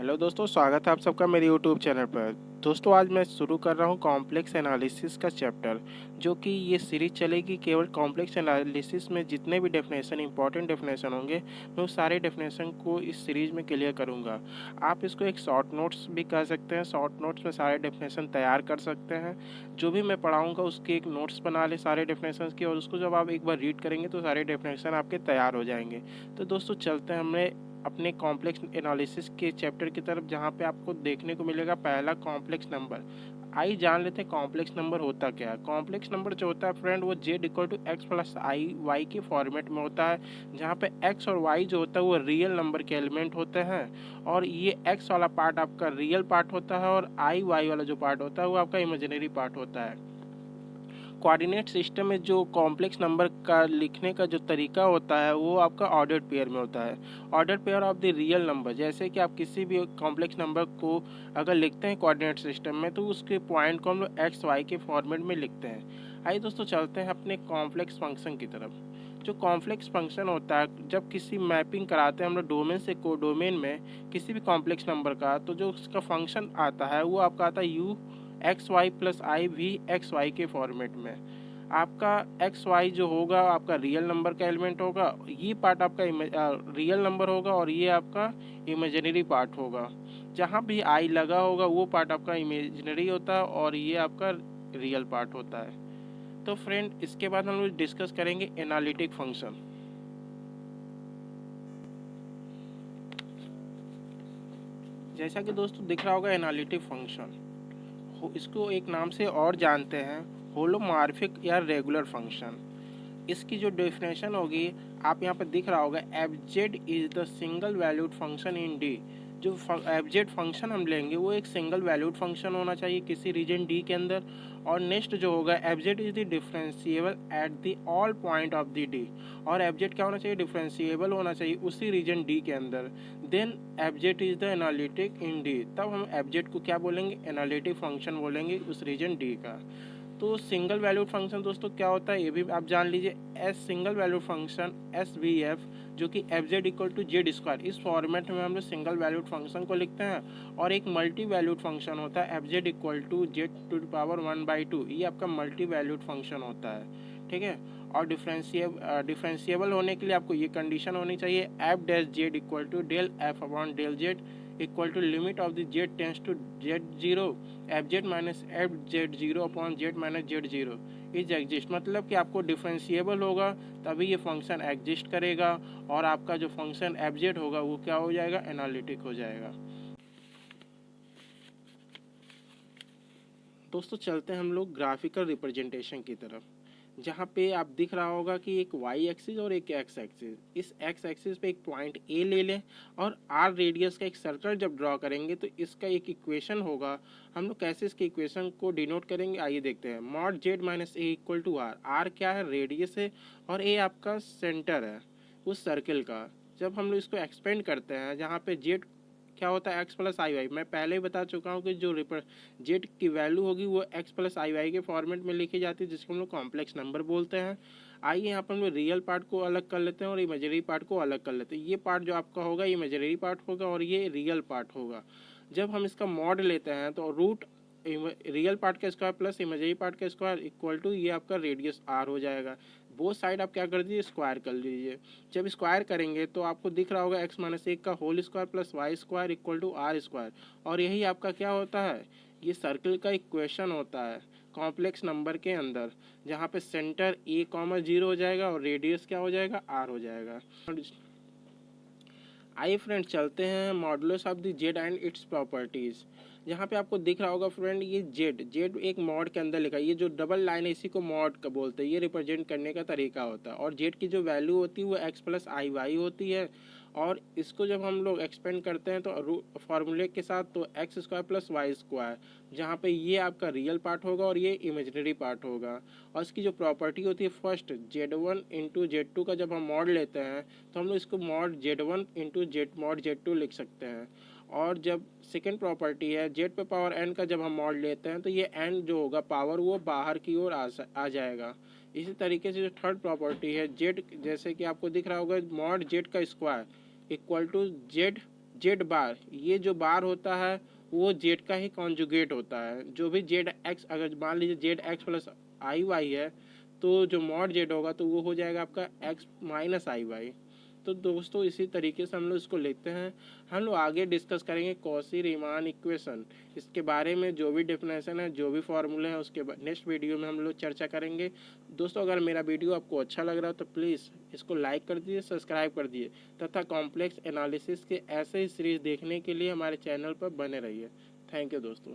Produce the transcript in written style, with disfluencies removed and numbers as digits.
Hello दोस्तों, स्वागत है आप सबका मेरे यूट्यूब चैनल पर। दोस्तों, आज मैं शुरू कर रहा हूँ कॉम्प्लेक्स एनालिसिस का चैप्टर, जो कि ये सीरीज चलेगी केवल कॉम्प्लेक्स एनालिसिस में जितने भी डेफिनेशन इंपॉर्टेंट डेफिनेशन होंगे, मैं उस सारे डेफिनेशन को इस सीरीज में क्लियर करूँगा। आप इसको एक शॉर्ट नोट्स भी कह सकते हैं। शॉर्ट नोट्स में सारे डेफिनेशन तैयार कर सकते हैं। जो भी मैं पढ़ाऊँगा उसके एक नोट्स बना ले सारे डेफिनेशन की, और उसको जब आप एक बार रीड करेंगे तो सारे डेफिनेशन आपके तैयार हो जाएंगे। तो दोस्तों, चलते हैं हमें अपने कॉम्प्लेक्स एनालिसिस के चैप्टर की तरफ, जहाँ पे आपको देखने को मिलेगा पहला कॉम्प्लेक्स नंबर। आइए जान लेते हैं कॉम्प्लेक्स नंबर होता क्या है। कॉम्प्लेक्स नंबर जो होता है फ्रेंड, वो z equal to x plus i y के फॉर्मेट में होता है, जहाँ पे एक्स और वाई जो होता है वो रियल नंबर के एलिमेंट होते हैं, और ये एक्स वाला पार्ट आपका रियल पार्ट होता है, और आई वाई वाला जो पार्ट होता है वो आपका इमेजिनरी पार्ट होता है। कोऑर्डिनेट सिस्टम में जो कॉम्प्लेक्स नंबर का लिखने का जो तरीका होता है वो आपका ऑर्डर्ड पेयर में होता है। Ordered pair of the real number, जैसे कि आप किसी भी कॉम्प्लेक्स नंबर को अगर लिखते हैं कोऑर्डिनेट सिस्टम में, तो उसके पॉइंट को हम लोग एक्स वाई के फॉर्मेट में लिखते हैं। आइए दोस्तों, चलते हैं अपने कॉम्प्लेक्स फंक्शन की तरफ। जो कॉम्प्लेक्स फंक्शन होता है, जब किसी मैपिंग कराते हैं हम लोग डोमेन से कोडोमेन में किसी भी कॉम्प्लेक्स नंबर का, तो जो उसका फंक्शन आता है वो आपका आता है u x y plus i v x y के फॉर्मेट में। आपका एक्स वाई जो होगा आपका रियल नंबर का एलिमेंट होगा, ये पार्ट आपका रियल नंबर होगा, और ये आपका इमेजिनरी पार्ट होगा। जहाँ भी आई लगा होगा वो पार्ट आपका इमेजिनरी होता है, और ये आपका रियल पार्ट होता है। तो फ्रेंड, इसके बाद हम लोग डिस्कस करेंगे एनालिटिक फंक्शन। जैसा कि दोस्तों दिख रहा होगा एनालिटिक फंक्शन, इसको एक नाम से और जानते हैं, होलोमॉर्फिक या रेगुलर फंक्शन। इसकी जो डेफिनेशन होगी, आप यहाँ पर दिख रहा होगा, F z is the single valued function in D. जो एफ जेड फंक्शन हम लेंगे वो एक सिंगल वैल्यूड फंक्शन होना चाहिए किसी रीजन डी के अंदर। और नेक्स्ट जो होगा, F z is the differentiable at the all point of the D. और एफ जेड क्या होना चाहिए, डिफरेंशिएबल होना चाहिए उसी रीजन डी के अंदर। Then f z is the analytic in D. तब हम एफ जेड को क्या बोलेंगे, एनालिटिक फंक्शन बोलेंगे उस रीजन डी का। तो सिंगल वैल्यूड फंक्शन दोस्तों क्या होता है ये भी आप जान लीजिए। As single valued function s v f, जो कि f z equal to z square, इस फॉर्मेट में हम लोग सिंगल वैल्यूड फंक्शन को लिखते हैं। और एक मल्टी वैल्यूड फंक्शन होता है f z equal to z to the power 1/2, ये आपका मल्टी वैल्यूड फंक्शन होता है। ठीक है। और डिफरेंशिएबल होने के लिए आपको ये कंडीशन होनी चाहिए, f dash z equal to del f upon del z equal to limit of the z tends to z zero f z minus f z zero upon z minus z zero is exist. मतलब कि आपको differentiable होगा तभी ये function exist करेगा, और आपका जो फंक्शन एफ जेड होगा वो क्या हो जाएगा, एनालिटिक हो जाएगा। दोस्तों, चलते हैं हम लोग ग्राफिकल रिप्रेजेंटेशन की तरफ, जहाँ पे आप दिख रहा होगा कि एक वाई एक्सिस और एक एक्स एक्सिस। इस एक्स एक्सिस पे एक पॉइंट ए ले लें, और आर रेडियस का एक सर्कल जब ड्रॉ करेंगे तो इसका एक इक्वेशन होगा। हम लोग कैसे इसके इक्वेशन को डिनोट करेंगे, आइए देखते हैं। Mod z minus a equal to r. R क्या है, रेडियस है, और ए आपका सेंटर है उस सर्किल का। जब हम लोग इसको एक्सपेंड करते हैं, जहाँ पे जेड क्या होता है, एक्स प्लस आई वाई। मैं पहले ही बता चुका हूँ कि जो जेड की वैल्यू होगी वो एक्स प्लस आई वाई के फॉर्मेट में लिखी जाती है, जिसको हम लोग कॉम्प्लेक्स नंबर बोलते हैं। आइए यहाँ पर हम लोग रियल पार्ट को अलग कर लेते हैं और इमेजनरी पार्ट को अलग कर लेते हैं। ये पार्ट जो आपका होगा इमेजनरी पार्ट होगा, और ये रियल पार्ट होगा। जब हम इसका मॉड लेते हैं तो रूट रियल पार्ट का स्क्वायर प्लस इमेजनरी पार्ट का स्क्वायर इक्वल टू ये आपका रेडियस आर हो जाएगा। बोथ साइड आप क्या कर दीजिए, स्क्वायर कर लीजिए। जब स्क्वायर करेंगे तो आपको दिख रहा होगा एक्स माइनस एक का whole square plus y square equal to r square, और यही आपका क्या होता है, ये सर्कल का इक्वेशन होता है कॉम्प्लेक्स नंबर के अंदर, जहाँ पे सेंटर ए कॉमा जीरो हो जाएगा और रेडियस क्या हो जाएगा, आर हो जाएगा। आइए फ्रेंड, चलते हैं modulus of the Z and it's properties. जहाँ पे आपको दिख रहा होगा फ्रेंड, ये जेड जेड एक मॉड के अंदर लिखा है। ये जो डबल लाइन है इसी को मॉड का बोलते हैं, ये रिप्रेजेंट करने का तरीका होता है। और जेड की जो वैल्यू होती है वो एक्स प्लस आई वाई होती है। और इसको जब हम लोग एक्सपेंड करते हैं तो फार्मूले के साथ, तो x square plus y square, जहाँ पे ये आपका रियल पार्ट होगा और ये इमेजिनरी पार्ट होगा। और इसकी जो प्रॉपर्टी होती है, first z one into z two का जब हम मॉड लेते हैं तो हम लोग इसको mod z one into z mod z two लिख सकते हैं। और जब सेकेंड प्रॉपर्टी है जेड पे पावर एन का जब हम मॉड लेते हैं तो ये एन जो होगा पावर वो बाहर की ओर आ जाएगा। इसी तरीके से जो थर्ड प्रॉपर्टी है जेड, जैसे कि आपको दिख रहा होगा मॉड जेड का square equal to Z Z bar, ये जो बार होता है वो जेड का ही कॉन्जुगेट होता है। जो भी जेड एक्स, अगर मान लीजिए Z x plus i Y है, तो जो मॉड जेड होगा तो वो हो जाएगा आपका एक्स माइनस आई वाई। तो दोस्तों इसी तरीके से हम लोग इसको लेते हैं। हम लोग आगे डिस्कस करेंगे कॉची रीमान इक्वेशन, इसके बारे में जो भी डेफिनेशन है, जो भी फॉर्मूले हैं, उसके नेक्स्ट वीडियो में हम लोग चर्चा करेंगे। दोस्तों अगर मेरा वीडियो आपको अच्छा लग रहा हो तो प्लीज़ इसको लाइक कर दीजिए, सब्सक्राइब कर दीजिए, तथा कॉम्प्लेक्स एनालिसिस के ऐसे ही सीरीज देखने के लिए हमारे चैनल पर बने रहिए। थैंक यू दोस्तों।